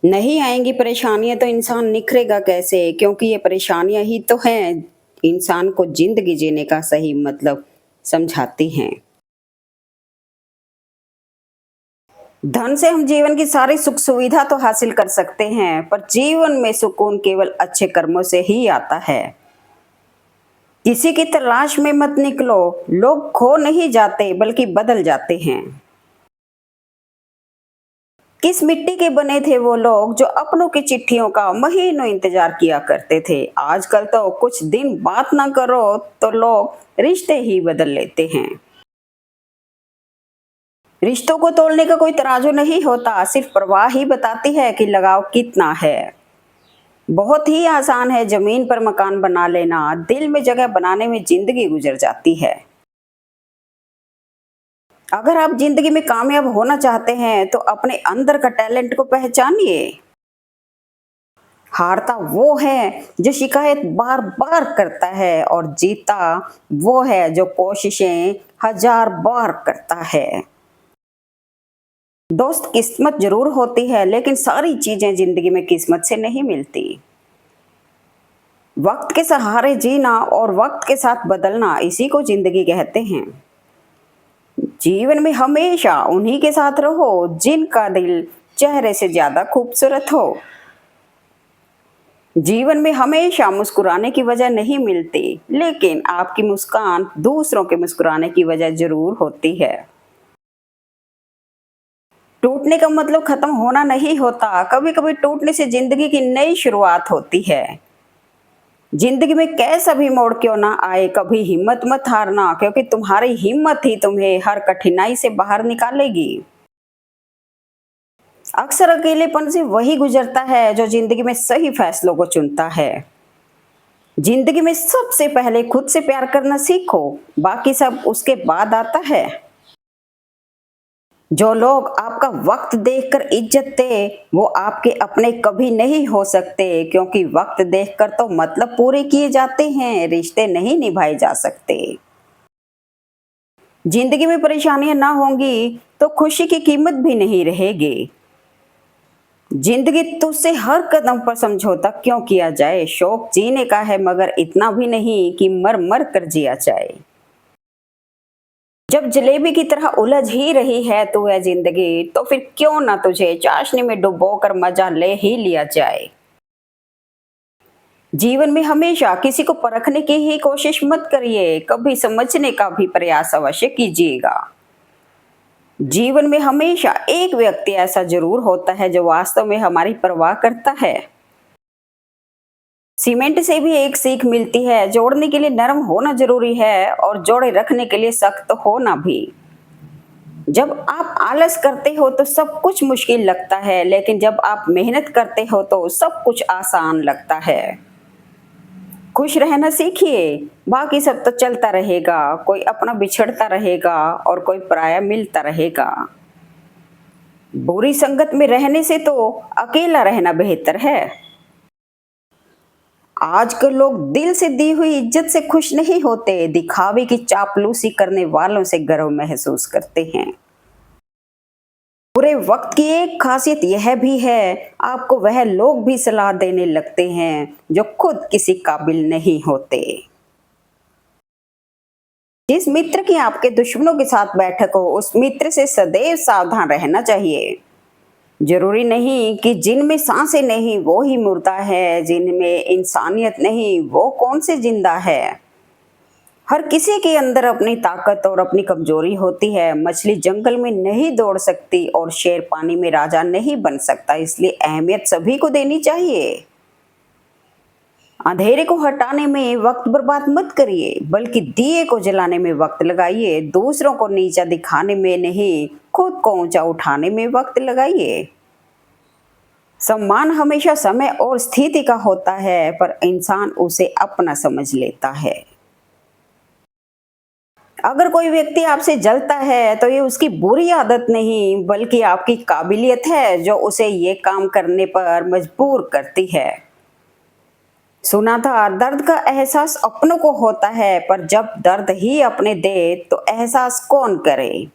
नहीं आएँगी परेशानियाँ तो इंसान निखरेगा कैसे? क्योंकि ये परेशानियाँ ही तो हैं, इंसान को ज़िंदगी जीने का सही मतलब समझाती हैं। धन से हम जीवन की सारी सुख-सुविधा तो हासिल कर सकते हैं, पर जीवन में सुकून केवल अच्छे कर्मों से ही आता है। किसी की तलाश में मत निकलो, लोग खो नहीं जाते बल्कि बदल जाते हैं। किस मिट्टी के बने थे वो लोग जो अपनों की चिट्ठियों का महीनों इंतजार किया करते थे। आजकल तो कुछ दिन बात ना करो तो लोग रिश्ते ही बदल लेते हैं। रिश्तों को तोड़ने का कोई तराजू नहीं होता, सिर्फ परवाह ही बताती है कि लगाव कितना है। बहुत ही आसान है जमीन पर मकान बना लेना, दिल में जगह बनाने में जिंदगी गुजर जाती है। अगर आप जिंदगी में कामयाब होना चाहते हैं तो अपने अंदर का टैलेंट को पहचानिए। हारता वो है जो शिकायत बार बार करता है और जीता वो है जो कोशिशें हजार बार करता है। दोस्त किस्मत जरूर होती है लेकिन सारी चीजें जिंदगी में किस्मत से नहीं मिलती। वक्त के सहारे जीना और वक्त के साथ बदलना, इसी को जिंदगी कहते हैं। जीवन में हमेशा उन्हीं के साथ रहो जिनका दिल चेहरे से ज्यादा खूबसूरत हो। जीवन में हमेशा मुस्कुराने की वजह नहीं मिलती, लेकिन आपकी मुस्कान दूसरों के मुस्कुराने की वजह जरूर होती है। टूटने का मतलब खत्म होना नहीं होता, कभी कभी टूटने से जिंदगी की नई शुरुआत होती है। जिंदगी में कैसा भी मोड़ क्यों ना आए, कभी हिम्मत मत हारना, क्योंकि तुम्हारी हिम्मत ही तुम्हें हर कठिनाई से बाहर निकालेगी। अक्सर अकेलेपन से वही गुजरता है जो जिंदगी में सही फैसलों को चुनता है। जिंदगी में सबसे पहले खुद से प्यार करना सीखो, बाकी सब उसके बाद आता है। जो लोग आपका वक्त देखकर इज्जत दे वो आपके अपने कभी नहीं हो सकते, क्योंकि वक्त देखकर तो मतलब पूरे किए जाते हैं, रिश्ते नहीं निभाए जा सकते। जिंदगी में परेशानियां ना होंगी तो खुशी की कीमत भी नहीं रहेगी। जिंदगी तुझसे हर कदम पर समझौता क्यों किया जाए, शौक जीने का है मगर इतना भी नहीं कि मर मर कर जिया जाए। जब जलेबी की तरह उलझ ही रही है तू है जिंदगी, तो फिर क्यों ना तुझे चाशनी में डुबोकर मजा ले ही लिया जाए। जीवन में हमेशा किसी को परखने की ही कोशिश मत करिए, कभी समझने का भी प्रयास अवश्य कीजिएगा। जीवन में हमेशा एक व्यक्ति ऐसा जरूर होता है जो वास्तव में हमारी परवाह करता है। सीमेंट से भी एक सीख मिलती है, जोड़ने के लिए नरम होना जरूरी है और जोड़े रखने के लिए सख्त होना भी। जब आप आलस करते हो तो सब कुछ मुश्किल लगता है, लेकिन जब आप मेहनत करते हो तो सब कुछ आसान लगता है। खुश रहना सीखिए, बाकी सब तो चलता रहेगा, कोई अपना बिछड़ता रहेगा और कोई पराया मिलता रहेगा। बुरी संगत में रहने से तो अकेला रहना बेहतर है। आजकल लोग दिल से दी हुई इज्जत से खुश नहीं होते, दिखावे की चापलूसी करने वालों से गर्व महसूस करते हैं। बुरे वक्त की एक खासियत यह भी है, आपको वह लोग भी सलाह देने लगते हैं जो खुद किसी काबिल नहीं होते। जिस मित्र की आपके दुश्मनों के साथ बैठक हो उस मित्र से सदैव सावधान रहना चाहिए। जरूरी नहीं कि जिनमें सांसें नहीं वो ही मुर्दा है, जिनमें इंसानियत नहीं वो कौन से जिंदा है। हर किसी के अंदर अपनी ताकत और अपनी कमजोरी होती है। मछली जंगल में नहीं दौड़ सकती और शेर पानी में राजा नहीं बन सकता, इसलिए अहमियत सभी को देनी चाहिए। अंधेरे को हटाने में वक्त बर्बाद मत करिए, बल्कि दिए को जलाने में वक्त लगाइए। दूसरों को नीचा दिखाने में नहीं, खुद को ऊंचा उठाने में वक्त लगाइए। सम्मान हमेशा समय और स्थिति का होता है, पर इंसान उसे अपना समझ लेता है। अगर कोई व्यक्ति आपसे जलता है तो ये उसकी बुरी आदत नहीं बल्कि आपकी काबिलियत है जो उसे ये काम करने पर मजबूर करती है। सुना था दर्द का एहसास अपनों को होता है, पर जब दर्द ही अपने दे तो एहसास कौन करे।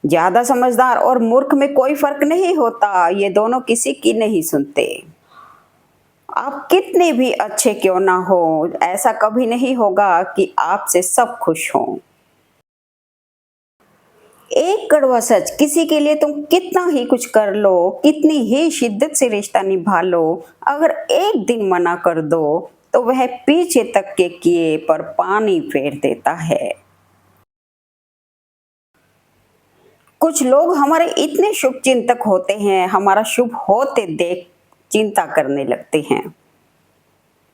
ज्यादा समझदार और मूर्ख में कोई फर्क नहीं होता, ये दोनों किसी की नहीं सुनते। आप कितने भी अच्छे क्यों ना हो, ऐसा कभी नहीं होगा कि आपसे सब खुश हों। एक कड़वा सच, किसी के लिए तुम कितना ही कुछ कर लो, कितनी ही शिद्दत से रिश्ता निभा लो, अगर एक दिन मना कर दो तो वह पीछे तक के किए पर पानी फेर देता है। कुछ लोग हमारे इतने शुभ चिंतक होते हैं, हमारा शुभ होते देख चिंता करने लगते हैं।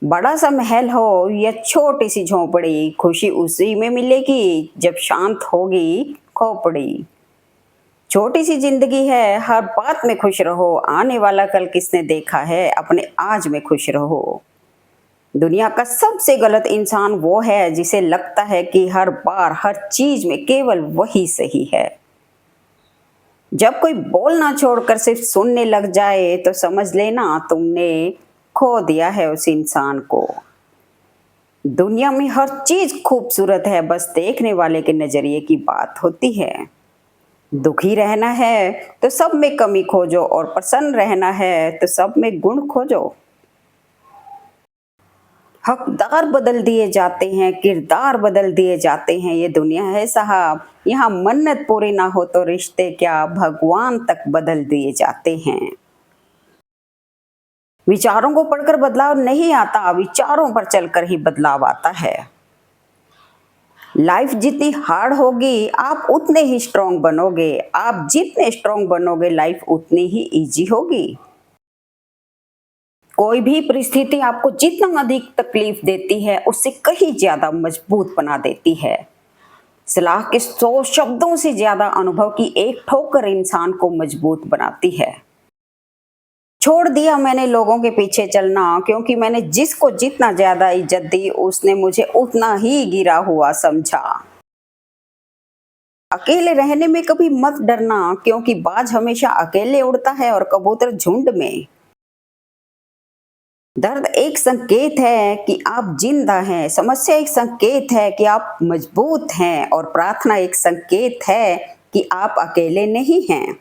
बड़ा सा महल हो या छोटी सी झोपड़ी, खुशी उसी में मिलेगी जब शांत होगी खोपड़ी। छोटी सी जिंदगी है, हर बात में खुश रहो, आने वाला कल किसने देखा है, अपने आज में खुश रहो। दुनिया का सबसे गलत इंसान वो है जिसे लगता है कि हर बार हर चीज में केवल वही सही है। जब कोई बोलना छोड़कर सिर्फ सुनने लग जाए तो समझ लेना तुमने खो दिया है उस इंसान को। दुनिया में हर चीज खूबसूरत है, बस देखने वाले के नजरिए की बात होती है। दुखी रहना है तो सब में कमी खोजो और प्रसन्न रहना है तो सब में गुण खोजो। हकदार बदल दिए जाते हैं, किरदार बदल दिए जाते हैं, ये दुनिया है साहब, यहाँ मन्नत पूरी ना हो तो रिश्ते क्या भगवान तक बदल दिए जाते हैं। विचारों को पढ़कर बदलाव नहीं आता, विचारों पर चलकर ही बदलाव आता है। लाइफ जितनी हार्ड होगी आप उतने ही स्ट्रांग बनोगे, आप जितने स्ट्रांग बनोगे लाइफ उतनी ही इजी होगी। कोई भी परिस्थिति आपको जितना अधिक तकलीफ देती है उससे कहीं ज्यादा मजबूत बना देती है। सलाह के 100 शब्दों से ज्यादा अनुभव की एक ठोकर इंसान को मजबूत बनाती है। छोड़ दिया मैंने लोगों के पीछे चलना, क्योंकि मैंने जिसको जितना ज्यादा इज्जत दी उसने मुझे उतना ही गिरा हुआ समझा। अकेले रहने में कभी मत डरना, क्योंकि बाज हमेशा अकेले उड़ता है और कबूतर झुंड में। दर्द एक संकेत है कि आप जिंदा हैं, समस्या एक संकेत है कि आप मजबूत हैं, और प्रार्थना एक संकेत है कि आप अकेले नहीं हैं।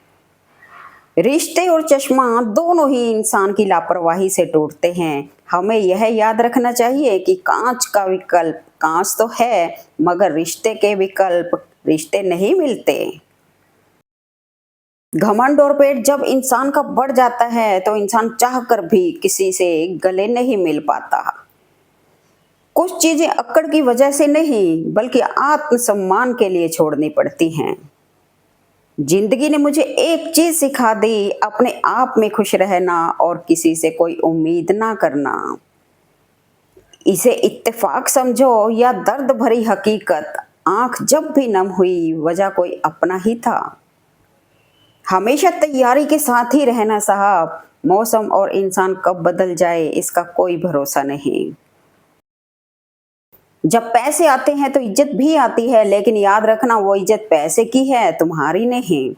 रिश्ते और चश्मा दोनों ही इंसान की लापरवाही से टूटते हैं। हमें यह याद रखना चाहिए कि कांच का विकल्प कांच तो है, मगर रिश्ते के विकल्प रिश्ते नहीं मिलते। घमंड और पेट जब इंसान का बढ़ जाता है तो इंसान चाहकर भी किसी से गले नहीं मिल पाता। कुछ चीजें अक्कड़ की वजह से नहीं बल्कि आत्मसम्मान के लिए छोड़नी पड़ती हैं। जिंदगी ने मुझे एक चीज सिखा दी, अपने आप में खुश रहना और किसी से कोई उम्मीद ना करना। इसे इत्तेफाक समझो या दर्द भरी हकीकत, आंख जब भी नम हुई वजह कोई अपना ही था। हमेशा तैयारी के साथ ही रहना साहब, मौसम और इंसान कब बदल जाए इसका कोई भरोसा नहीं। जब पैसे आते हैं तो इज्जत भी आती है, लेकिन याद रखना वो इज्जत पैसे की है, तुम्हारी नहीं।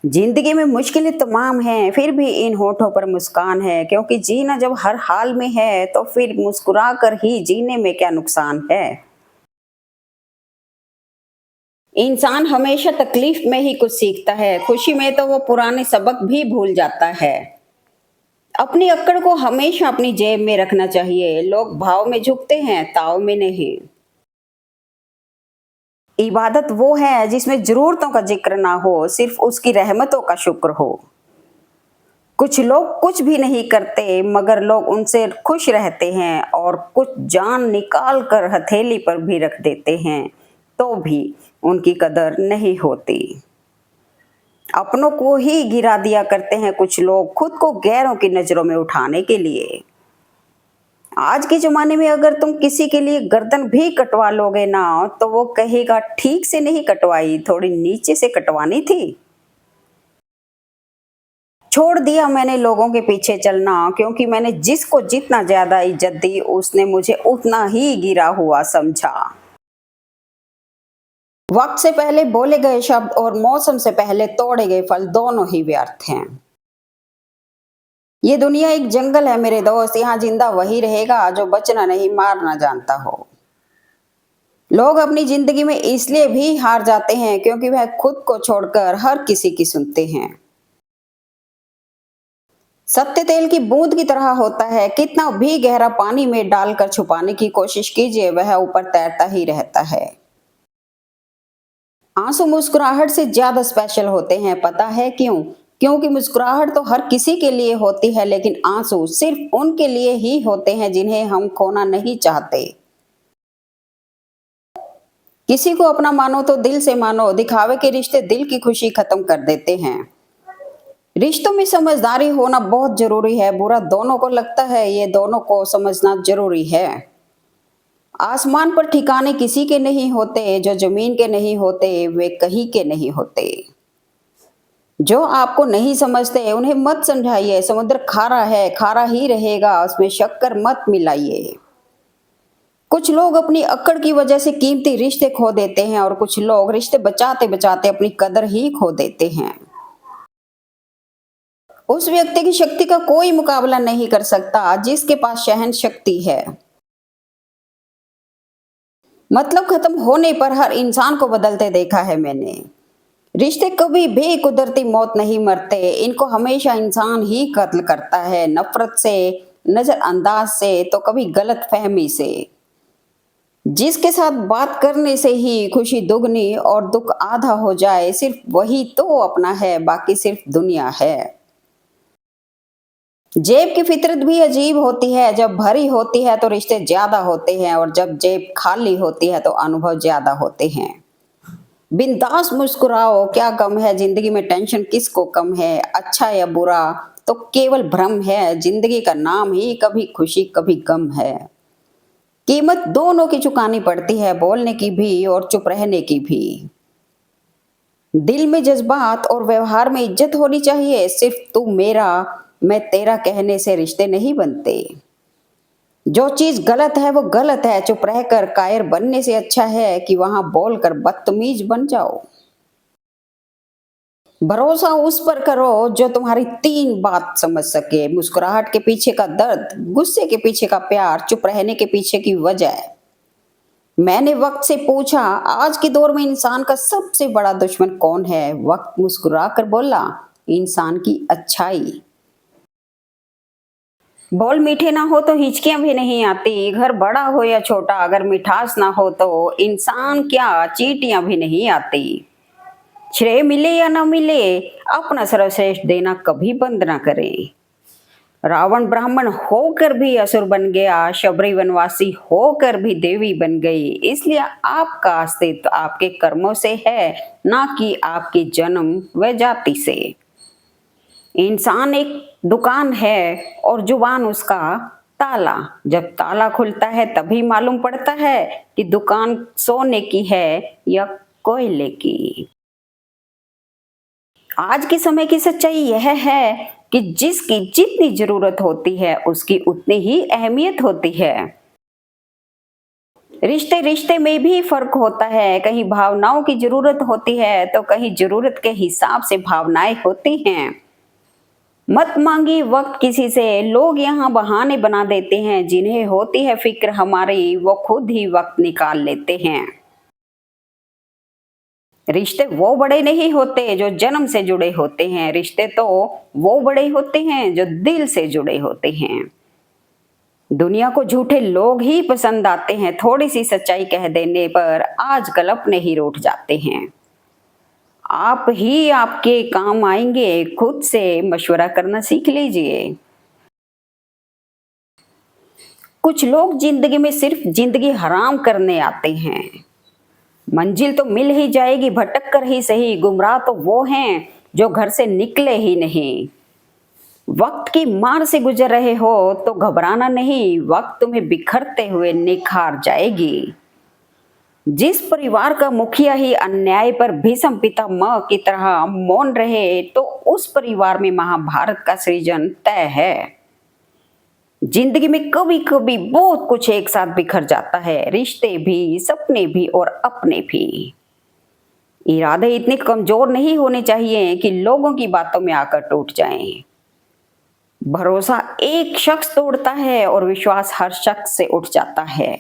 जिंदगी में मुश्किलें तमाम हैं, फिर भी इन होठों पर मुस्कान है, क्योंकि जीना जब हर हाल में है तो फिर मुस्कुरा कर ही जीने में क्या नुकसान है। इंसान हमेशा तकलीफ में ही कुछ सीखता है, खुशी में तो वो पुराने सबक भी भूल जाता है। अपनी अक्कड़ को हमेशा अपनी जेब में रखना चाहिए। लोग भाव में झुकते हैं, ताव में नहीं। इबादत वो है जिसमें जरूरतों का जिक्र ना हो, सिर्फ उसकी रहमतों का शुक्र हो। कुछ लोग कुछ भी नहीं करते मगर लोग उनसे खुश रहते हैं, और कुछ जान निकाल कर हथेली पर भी रख देते हैं तो भी उनकी कदर नहीं होती। अपनों को ही गिरा दिया करते हैं कुछ लोग, खुद को गैरों की नजरों में उठाने के लिए। आज के जमाने में अगर तुम किसी के लिए गर्दन भी कटवा लोगे ना तो वो कहेगा ठीक से नहीं कटवाई, थोड़ी नीचे से कटवानी थी। छोड़ दिया मैंने लोगों के पीछे चलना, क्योंकि मैंने जिसको जितना ज्यादा इज्जत दी उसने मुझे उतना ही गिरा हुआ समझा। वक्त से पहले बोले गए शब्द और मौसम से पहले तोड़े गए फल दोनों ही व्यर्थ हैं। ये दुनिया एक जंगल है मेरे दोस्त, यहाँ जिंदा वही रहेगा जो बचना नहीं मारना जानता हो। लोग अपनी जिंदगी में इसलिए भी हार जाते हैं क्योंकि वह खुद को छोड़कर हर किसी की सुनते हैं। सत्य तेल की बूंद की तरह होता है, कितना भी गहरा पानी में डालकर छुपाने की कोशिश कीजिए, वह ऊपर तैरता ही रहता है। आंसू मुस्कुराहट से ज्यादा स्पेशल होते हैं, पता है क्यों? क्योंकि मुस्कुराहट तो हर किसी के लिए होती है, लेकिन आंसू सिर्फ उनके लिए ही होते हैं जिन्हें हम खोना नहीं चाहते। किसी को अपना मानो तो दिल से मानो, दिखावे के रिश्ते दिल की खुशी खत्म कर देते हैं। रिश्तों में समझदारी होना बहुत जरूरी है, बुरा दोनों को लगता है, ये दोनों को समझना जरूरी है। आसमान पर ठिकाने किसी के नहीं होते, जो जमीन के नहीं होते वे कहीं के नहीं होते। जो आपको नहीं समझते उन्हें मत समझाइए, समुद्र खारा है, खारा ही रहेगा, उसमें शक्कर मत मिलाइए। कुछ लोग अपनी अक्कड़ की वजह से कीमती रिश्ते खो देते हैं और कुछ लोग रिश्ते बचाते बचाते अपनी कदर ही खो देते हैं। उस व्यक्ति की शक्ति का कोई मुकाबला नहीं कर सकता जिसके पास सहन शक्ति है। मतलब खत्म होने पर हर इंसान को बदलते देखा है मैंने। रिश्ते कभी भी कुदरती मौत नहीं मरते, इनको हमेशा इंसान ही कत्ल करता है, नफरत से, नजरअंदाज से, तो कभी गलत फहमी से। जिसके साथ बात करने से ही खुशी दुगनी और दुख आधा हो जाए, सिर्फ वही तो अपना है, बाकी सिर्फ दुनिया है। जेब की फितरत भी अजीब होती है, जब भरी होती है तो रिश्ते ज्यादा होते हैं और जब जेब खाली होती है तो अनुभव ज्यादा होते हैं। बिंदास मुस्कुराओ, क्या गम है जिंदगी में, टेंशन किसको कम है, अच्छा या बुरा तो केवल भ्रम है, जिंदगी का नाम ही कभी खुशी कभी गम है। कीमत दोनों की चुकानी पड़ती है, बोलने की भी और चुप रहने की भी। दिल में जज्बात और व्यवहार में इज्जत होनी चाहिए, सिर्फ तू मेरा मैं तेरा कहने से रिश्ते नहीं बनते। जो चीज गलत है वो गलत है, चुप रहकर कायर बनने से अच्छा है कि वहां बोलकर बदतमीज बन जाओ। भरोसा उस पर करो जो तुम्हारी तीन बात समझ सके, मुस्कुराहट के पीछे का दर्द, गुस्से के पीछे का प्यार, चुप रहने के पीछे की वजह। मैंने वक्त से पूछा, आज के दौर में इंसान का सबसे बड़ा दुश्मन कौन है? वक्त मुस्कुरा कर बोला, इंसान की अच्छाई। बोल मीठे ना हो तो हिचकियां भी नहीं आती, घर बड़ा हो या छोटा अगर मिठास ना हो तो इंसान क्या चींटियां भी नहीं आती। श्रेय मिले या ना मिले, अपना सर्वश्रेष्ठ देना कभी बंद ना करें। रावण ब्राह्मण होकर भी असुर बन गया, शबरी वनवासी होकर भी देवी बन गई, इसलिए आपका अस्तित्व आपके कर्मों से है, ना कि आपके जन्म व जाति से। इंसान एक दुकान है और जुबान उसका ताला, जब ताला खुलता है तभी मालूम पड़ता है कि दुकान सोने की है या कोयले की। आज के समय की सच्चाई यह है कि जिसकी जितनी जरूरत होती है उसकी उतनी ही अहमियत होती है। रिश्ते रिश्ते में भी फर्क होता है, कहीं भावनाओं की जरूरत होती है तो कहीं जरूरत के हिसाब से भावनाएं होती हैं। मत मांगी वक्त किसी से, लोग यहाँ बहाने बना देते हैं, जिन्हें होती है फिक्र हमारी वो खुद ही वक्त निकाल लेते हैं। रिश्ते वो बड़े नहीं होते जो जन्म से जुड़े होते हैं, रिश्ते तो वो बड़े होते हैं जो दिल से जुड़े होते हैं। दुनिया को झूठे लोग ही पसंद आते हैं, थोड़ी सी सच्चाई कह देने पर आजकल अपने ही रूठ जाते हैं। आप ही आपके काम आएंगे, खुद से मशवरा करना सीख लीजिए। कुछ लोग जिंदगी में सिर्फ जिंदगी हराम करने आते हैं। मंजिल तो मिल ही जाएगी, भटक कर ही सही, गुमराह तो वो हैं जो घर से निकले ही नहीं। वक्त की मार से गुजर रहे हो तो घबराना नहीं, वक्त तुम्हें बिखरते हुए निखार जाएगी। जिस परिवार का मुखिया ही अन्याय पर भीष्म पितामह की तरह मौन रहे तो उस परिवार में महाभारत का सृजन तय है। जिंदगी में कभी कभी बहुत कुछ एक साथ बिखर जाता है, रिश्ते भी, सपने भी और अपने भी। इरादे इतने कमजोर नहीं होने चाहिए कि लोगों की बातों में आकर टूट जाएं। भरोसा एक शख्स तोड़ता है और विश्वास हर शख्स से उठ जाता है।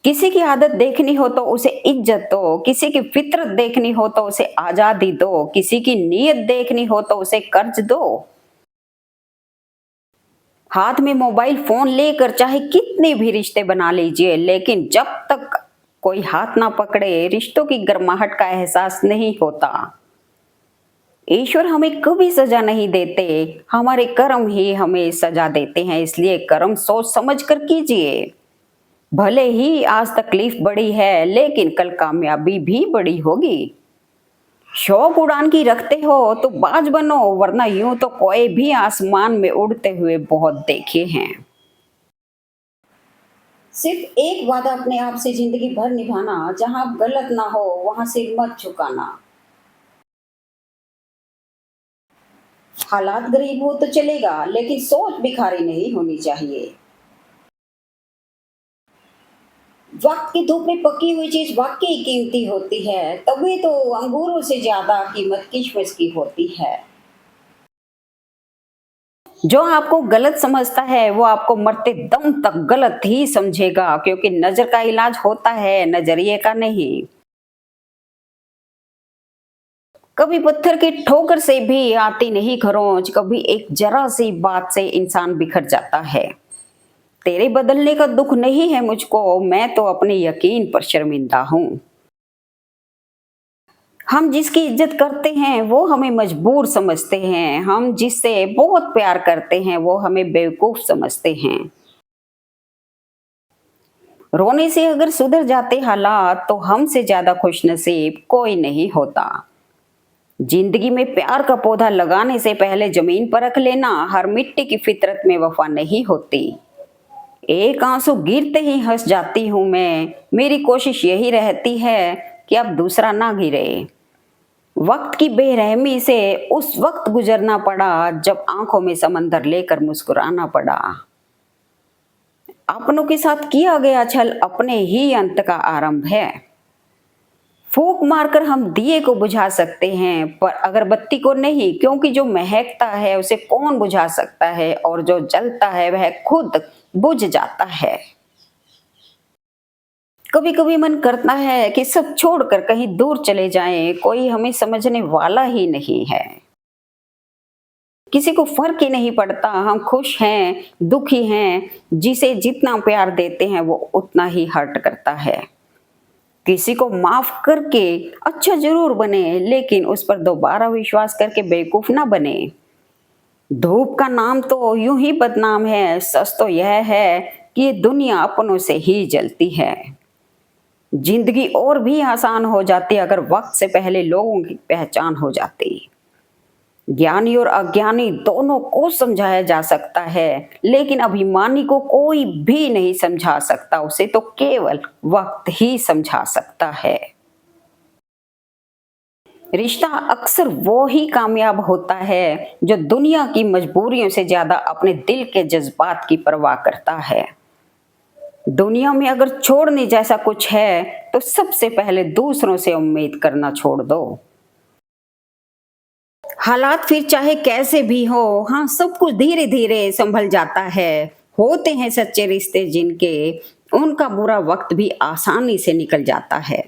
किसी की आदत देखनी हो तो उसे इज्जत दो, किसी की फितरत देखनी हो तो उसे आजादी दो, किसी की नीयत देखनी हो तो उसे कर्ज दो। हाथ में मोबाइल फोन लेकर चाहे कितने भी रिश्ते बना लीजिए, लेकिन जब तक कोई हाथ ना पकड़े रिश्तों की गर्माहट का एहसास नहीं होता। ईश्वर हमें कभी सजा नहीं देते, हमारे कर्म ही हमें सजा देते हैं, इसलिए कर्म सोच समझ कर कीजिए। भले ही आज तकलीफ बड़ी है, लेकिन कल कामयाबी भी बड़ी होगी। शौक उड़ान की रखते हो तो बाज बनो, वरना यूं तो कोई भी आसमान में उड़ते हुए बहुत देखे हैं। सिर्फ एक वादा अपने आप से जिंदगी भर निभाना, जहां गलत ना हो वहां सिर मत झुकाना। हालात गरीब हो तो चलेगा, लेकिन सोच भिखारी नहीं होनी चाहिए। वक्त की धूप में पकी हुई चीज वाकई कीमती होती है, तभी तो अंगूरों से ज्यादा कीमत किशमिश की होती है। जो आपको गलत समझता है वो आपको मरते दम तक गलत ही समझेगा, क्योंकि नजर का इलाज होता है, नजरिए का नहीं। कभी पत्थर की ठोकर से भी आती नहीं खरोंच, कभी एक जरा सी बात से इंसान बिखर जाता है। तेरे बदलने का दुख नहीं है मुझको, मैं तो अपने यकीन पर शर्मिंदा हूं। हम जिसकी इज्जत करते हैं वो हमें मजबूर समझते हैं, हम जिससे बहुत प्यार करते हैं वो हमें बेवकूफ समझते हैं। रोने से अगर सुधर जाते हालात तो हमसे ज्यादा खुशनसीब कोई नहीं होता। जिंदगी में प्यार का पौधा लगाने से पहले जमीन परख लेना, हर मिट्टी की फितरत में वफा नहीं होती। एक आंसू गिरते ही हंस जाती हूं मैं, मेरी कोशिश यही रहती है कि अब दूसरा ना गिरे। वक्त की बेरहमी से उस वक्त गुजरना पड़ा जब आंखों में समंदर लेकर मुस्कुराना पड़ा। अपनों के साथ किया गया छल अपने ही अंत का आरंभ है। फूंक मारकर हम दिए को बुझा सकते हैं पर अगरबत्ती को नहीं, क्योंकि जो महकता है उसे कौन बुझा सकता है, और जो जलता है वह खुद बुझ जाता है। कभी कभी मन करता है कि सब छोड़कर कहीं दूर चले जाएं, कोई हमें समझने वाला ही नहीं है। किसी को फर्क ही नहीं पड़ता हम खुश हैं दुखी हैं, जिसे जितना प्यार देते हैं वो उतना ही हर्ट करता है। किसी को माफ करके अच्छा जरूर बने, लेकिन उस पर दोबारा विश्वास करके बेवकूफ ना बने। धूप का नाम तो यूं ही बदनाम है, सच तो यह है कि ये दुनिया अपनों से ही जलती है। जिंदगी और भी आसान हो जाती अगर वक्त से पहले लोगों की पहचान हो जाती। ज्ञानी और अज्ञानी दोनों को समझाया जा सकता है, लेकिन अभिमानी को कोई भी नहीं समझा सकता, उसे तो केवल वक्त ही समझा सकता है। रिश्ता अक्सर वो ही कामयाब होता है जो दुनिया की मजबूरियों से ज्यादा अपने दिल के जज्बात की परवाह करता है। दुनिया में अगर छोड़ने जैसा कुछ है तो सबसे पहले दूसरों से उम्मीद करना छोड़ दो। हालात फिर चाहे कैसे भी हो, हाँ सब कुछ धीरे धीरे संभल जाता है। होते हैं सच्चे रिश्ते जिनके, उनका बुरा वक्त भी आसानी से निकल जाता है।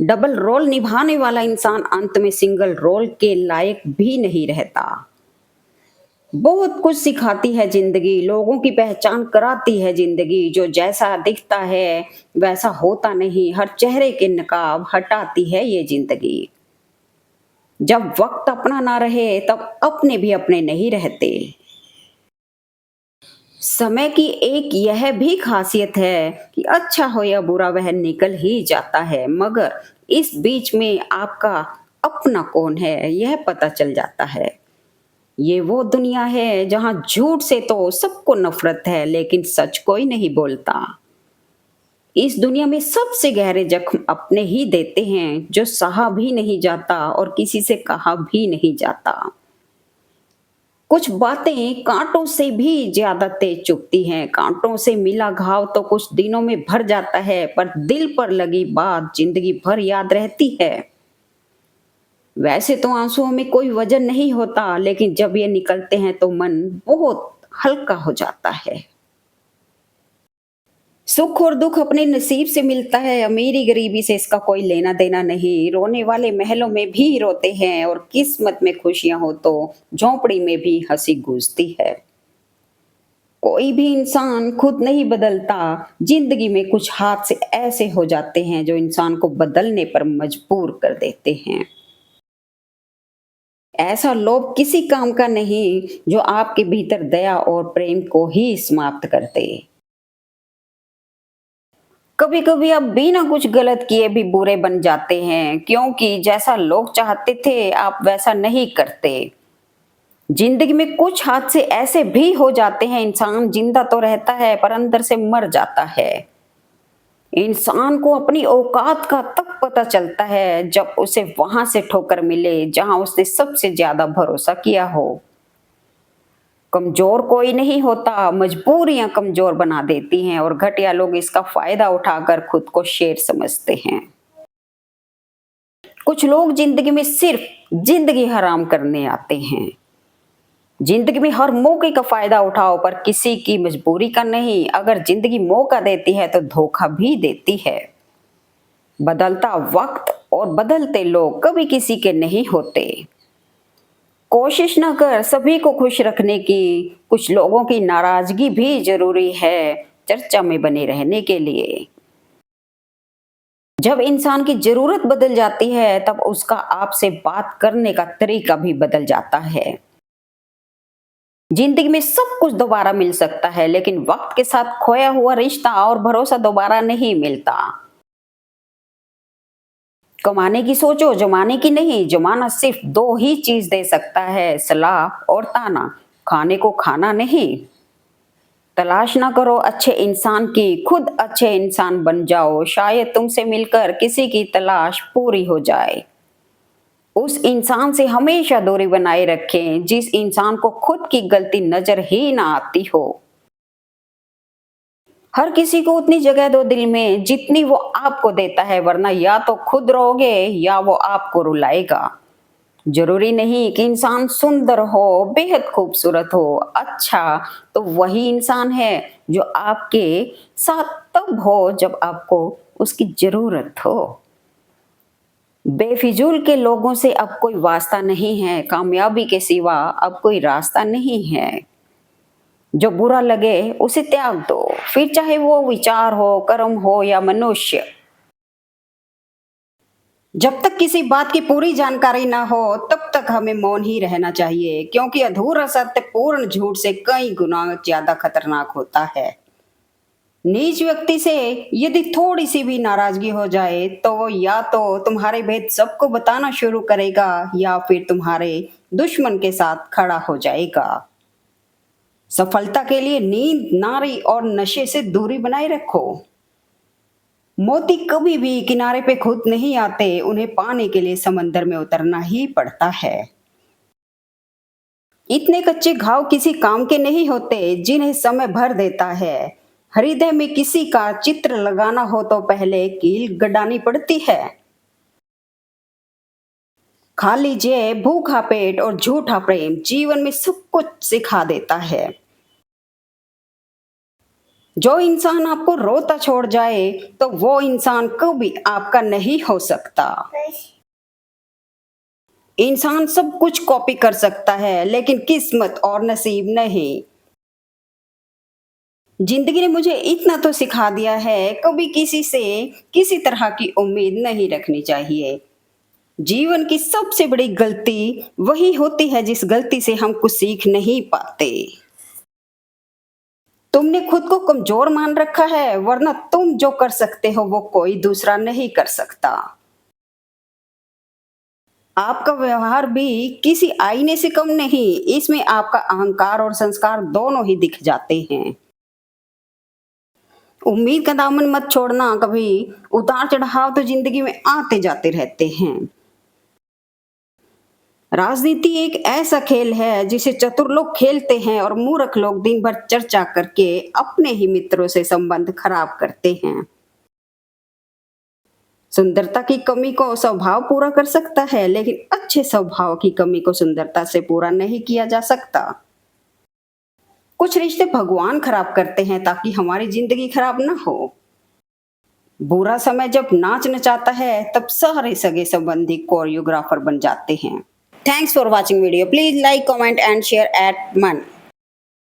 डबल रोल निभाने वाला इंसान अंत में सिंगल रोल के लायक भी नहीं रहता। बहुत कुछ सिखाती है जिंदगी, लोगों की पहचान कराती है जिंदगी, जो जैसा दिखता है वैसा होता नहीं, हर चेहरे के नकाब हटाती है ये जिंदगी। जब वक्त अपना ना रहे तब अपने भी अपने नहीं रहते। समय की एक यह भी खासियत है कि अच्छा हो या बुरा वह निकल ही जाता है, मगर इस बीच में आपका अपना कौन है यह पता चल जाता है। ये वो दुनिया है जहां झूठ से तो सबको नफरत है, लेकिन सच कोई नहीं बोलता। इस दुनिया में सबसे गहरे जख्म अपने ही देते हैं, जो सहा भी नहीं जाता और किसी से कहा भी नहीं जाता। कुछ बातें कांटों से भी ज्यादा तेज चुभती हैं, कांटों से मिला घाव तो कुछ दिनों में भर जाता है, पर दिल पर लगी बात जिंदगी भर याद रहती है। वैसे तो आंसुओं में कोई वजन नहीं होता, लेकिन जब ये निकलते हैं तो मन बहुत हल्का हो जाता है। सुख और दुख अपने नसीब से मिलता है, अमीरी गरीबी से इसका कोई लेना देना नहीं। रोने वाले महलों में भी रोते हैं और किस्मत में खुशियां हो तो झोंपड़ी में भी हंसी गूंजती है। कोई भी इंसान खुद नहीं बदलता। जिंदगी में कुछ हाथ से ऐसे हो जाते हैं जो इंसान को बदलने पर मजबूर कर देते हैं। ऐसा लोभ किसी काम का नहीं जो आपके भीतर दया और प्रेम को ही समाप्त कर दे। कभी कभी आप बिना कुछ गलत किए भी बुरे बन जाते हैं, क्योंकि जैसा लोग चाहते थे आप वैसा नहीं करते। जिंदगी में कुछ हादसे ऐसे भी हो जाते हैं, इंसान जिंदा तो रहता है पर अंदर से मर जाता है। इंसान को अपनी औकात का तब पता चलता है जब उसे वहां से ठोकर मिले जहां उसने सबसे ज्यादा भरोसा किया हो। कमजोर कोई नहीं होता, मजबूरियां कमजोर बना देती हैं और घटिया लोग इसका फायदा उठाकर खुद को शेर समझते हैं। कुछ लोग जिंदगी में सिर्फ जिंदगी हराम करने आते हैं। जिंदगी में हर मौके का फायदा उठाओ पर किसी की मजबूरी का नहीं। अगर जिंदगी मौका देती है तो धोखा भी देती है। बदलता वक्त और बदलते लोग कभी किसी के नहीं होते। कोशिश न कर सभी को खुश रखने की, कुछ लोगों की नाराजगी भी जरूरी है चर्चा में बने रहने के लिए। जब इंसान की जरूरत बदल जाती है तब उसका आपसे बात करने का तरीका भी बदल जाता है। जिंदगी में सब कुछ दोबारा मिल सकता है, लेकिन वक्त के साथ खोया हुआ रिश्ता और भरोसा दोबारा नहीं मिलता। कमाने की सोचो, जमाने की नहीं। जमाना सिर्फ दो ही चीज दे सकता है, सलाह और ताना, खाने को खाना नहीं। तलाश ना करो अच्छे इंसान की, खुद अच्छे इंसान बन जाओ। शायद तुमसे मिलकर किसी की तलाश पूरी हो जाए। उस इंसान से हमेशा दूरी बनाए रखें जिस इंसान को खुद की गलती नजर ही ना आती हो। हर किसी को उतनी जगह दो दिल में जितनी वो आपको देता है, वरना या तो खुद रोगे या वो आपको रुलाएगा। जरूरी नहीं कि इंसान सुंदर हो, बेहद खूबसूरत हो। अच्छा तो वही इंसान है जो आपके साथ तब हो जब आपको उसकी जरूरत हो। बेफिजूल के लोगों से अब कोई वास्ता नहीं है, कामयाबी के सिवा अब कोई रास्ता नहीं है। जो बुरा लगे उसे त्याग दो, फिर चाहे वो विचार हो, कर्म हो या मनुष्य। जब तक किसी बात की पूरी जानकारी ना हो तब तक हमें मौन ही रहना चाहिए, क्योंकि अधूरा सत्य पूर्ण झूठ से कई गुना ज्यादा खतरनाक होता है। नीच व्यक्ति से यदि थोड़ी सी भी नाराजगी हो जाए तो वो या तो तुम्हारे भेद सबको बताना शुरू करेगा या फिर तुम्हारे दुश्मन के साथ खड़ा हो जाएगा। सफलता के लिए नींद, नारी और नशे से दूरी बनाए रखो। मोती कभी भी किनारे पे खुद नहीं आते, उन्हें पाने के लिए समंदर में उतरना ही पड़ता है। इतने कच्चे घाव किसी काम के नहीं होते जिन्हें समय भर देता है। हृदय में किसी का चित्र लगाना हो तो पहले कील गड़ानी पड़ती है। खाली जेब, भूखा पेट और झूठा प्रेम जीवन में सब कुछ सिखा देता है। जो इंसान आपको रोता छोड़ जाए तो वो इंसान कभी आपका नहीं हो सकता। इंसान सब कुछ कॉपी कर सकता है लेकिन किस्मत और नसीब नहीं। जिंदगी ने मुझे इतना तो सिखा दिया है, कभी किसी से किसी तरह की उम्मीद नहीं रखनी चाहिए। जीवन की सबसे बड़ी गलती वही होती है जिस गलती से हम कुछ सीख नहीं पाते। तुमने खुद को कमजोर मान रखा है, वरना तुम जो कर सकते हो वो कोई दूसरा नहीं कर सकता। आपका व्यवहार भी किसी आईने से कम नहीं, इसमें आपका अहंकार और संस्कार दोनों ही दिख जाते हैं। उम्मीद का दामन मत छोड़ना कभी, उतार चढ़ाव तो जिंदगी में आते जाते रहते हैं। राजनीति एक ऐसा खेल है जिसे चतुर लोग खेलते हैं और मूर्ख लोग दिन भर चर्चा करके अपने ही मित्रों से संबंध खराब करते हैं। सुंदरता की कमी को स्वभाव पूरा कर सकता है, लेकिन अच्छे स्वभाव की कमी को सुंदरता से पूरा नहीं किया जा सकता। कुछ रिश्ते भगवान खराब करते हैं ताकि हमारी जिंदगी खराब ना हो। बुरा समय जब नाच नचाता है तब सारे सगे संबंधी कोरियोग्राफर बन जाते हैं। Thanks for watching video. Please like, comment and share eight मन।